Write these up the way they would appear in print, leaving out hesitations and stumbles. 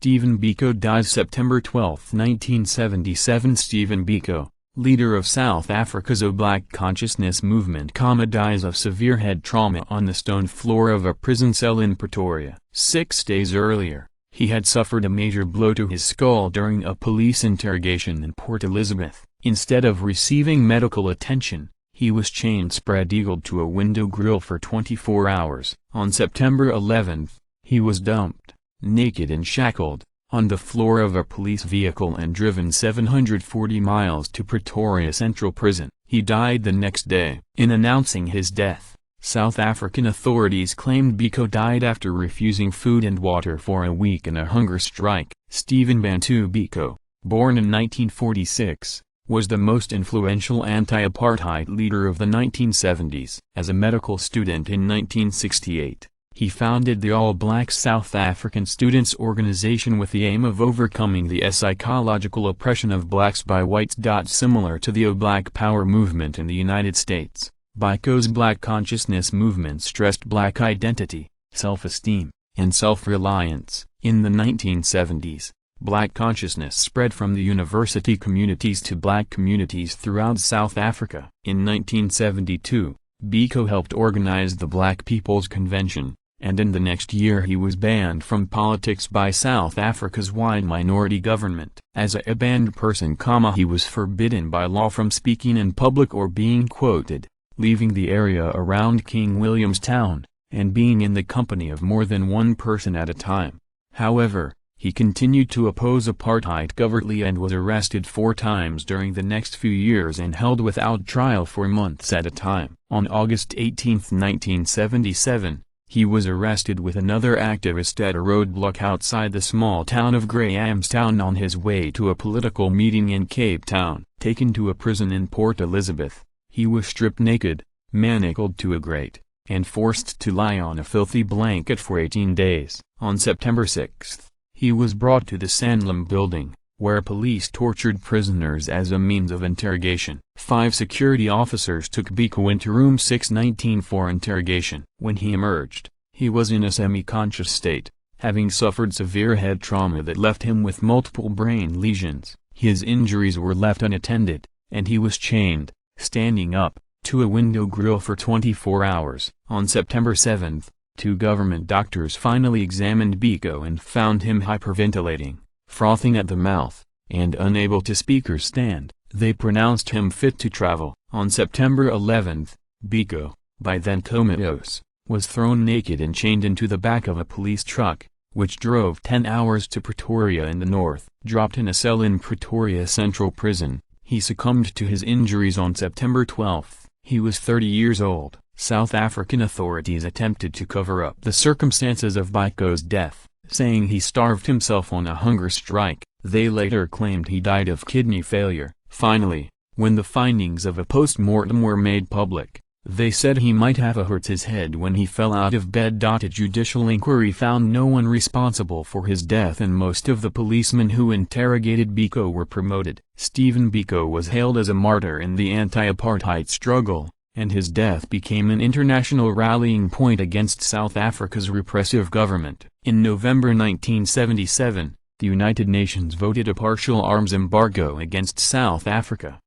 Stephen Biko dies September 12, 1977. Stephen Biko, leader of South Africa's Black consciousness movement, dies of severe head trauma on the stone floor of a prison cell in Pretoria. 6 days earlier, he had suffered a major blow to his skull during a police interrogation in Port Elizabeth. Instead of receiving medical attention, he was chained spread-eagled to a window grill for 24 hours. On September 11, he was dumped, naked and shackled, on the floor of a police vehicle and driven 740 miles to Pretoria Central Prison. He died the next day. In announcing his death, South African authorities claimed Biko died after refusing food and water for a week in a hunger strike. Stephen Bantu Biko, born in 1946, was the most influential anti-apartheid leader of the 1970s. As a medical student in 1968, he founded the All-Black South African Students Organization with the aim of overcoming the psychological oppression of blacks by whites. Similar to the Black Power movement in the United States, Biko's Black consciousness movement stressed black identity, self-esteem, and self-reliance. In the 1970s, Black consciousness spread from the university communities to black communities throughout South Africa. In 1972, Biko helped organize the Black People's Convention, and in the next year he was banned from politics by South Africa's white minority government. As a banned person, he was forbidden by law from speaking in public or being quoted, leaving the area around King Williamstown, and being in the company of more than one person at a time. However, he continued to oppose apartheid covertly and was arrested 4 times during the next few years and held without trial for months at a time. On August 18, 1977, he was arrested with another activist at a roadblock outside the small town of Grahamstown on his way to a political meeting in Cape Town. Taken to a prison in Port Elizabeth, he was stripped naked, manacled to a grate, and forced to lie on a filthy blanket for 18 days. On September 6, he was brought to the Sanlam building, where police tortured prisoners as a means of interrogation. 5 security officers took Biko into room 619 for interrogation. When he emerged, he was in a semi-conscious state, having suffered severe head trauma that left him with multiple brain lesions. His injuries were left unattended, and he was chained, standing up, to a window grill for 24 hours. On September 7, 2 government doctors finally examined Biko and found him hyperventilating, frothing at the mouth, and unable to speak or stand. They pronounced him fit to travel. On September 11, Biko, by then comatose, was thrown naked and chained into the back of a police truck, which drove 10 hours to Pretoria in the north. Dropped in a cell in Pretoria Central Prison, he succumbed to his injuries on September 12. He was 30 years old. South African authorities attempted to cover up the circumstances of Biko's death, saying he starved himself on a hunger strike. They later claimed he died of kidney failure. Finally, when the findings of a post-mortem were made public, they said he might have hurt his head when he fell out of bed. A judicial inquiry found no one responsible for his death, and most of the policemen who interrogated Biko were promoted. Stephen Biko was hailed as a martyr in the anti-apartheid struggle, and his death became an international rallying point against South Africa's repressive government. In November 1977, the United Nations voted a partial arms embargo against South Africa.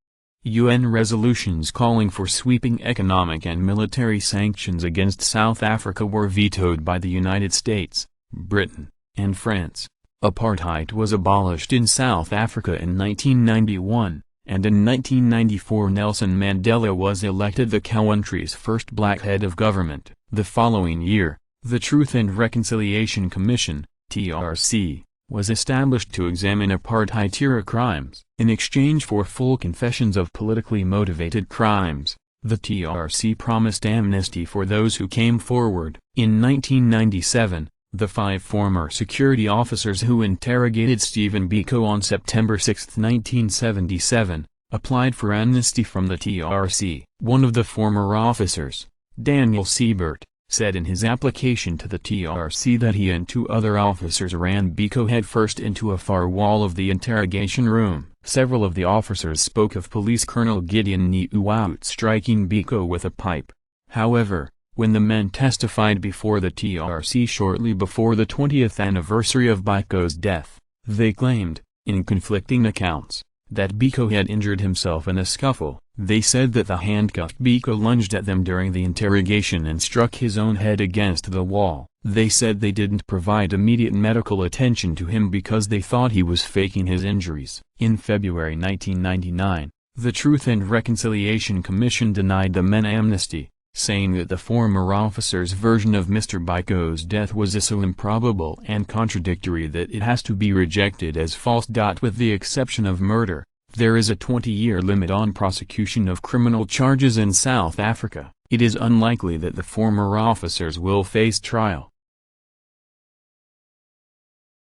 UN resolutions calling for sweeping economic and military sanctions against South Africa were vetoed by the United States, Britain, and France. Apartheid was abolished in South Africa in 1991, and in 1994 Nelson Mandela was elected the country's first black head of government. The following year, the Truth and Reconciliation Commission, TRC, was established to examine apartheid-era crimes. In exchange for full confessions of politically motivated crimes, the TRC promised amnesty for those who came forward. In 1997, the 5 former security officers who interrogated Stephen Biko on September 6, 1977, applied for amnesty from the TRC. One of the former officers, Daniel Siebert, said in his application to the TRC that he and 2 other officers ran Biko headfirst into a far wall of the interrogation room. Several of the officers spoke of Police Colonel Gideon Nieuwoud striking Biko with a pipe. However, When the men testified before the TRC shortly before the 20th anniversary of Biko's death, they claimed, in conflicting accounts, that Biko had injured himself in a scuffle. They said that the handcuffed Biko lunged at them during the interrogation and struck his own head against the wall. They said they didn't provide immediate medical attention to him because they thought he was faking his injuries. In February 1999, the Truth and Reconciliation Commission denied the men amnesty, saying that the former officer's version of Mr. Biko's death was so improbable and contradictory that it has to be rejected as false. With the exception of murder, there is a 20-year limit on prosecution of criminal charges in South Africa. It is unlikely that the former officers will face trial.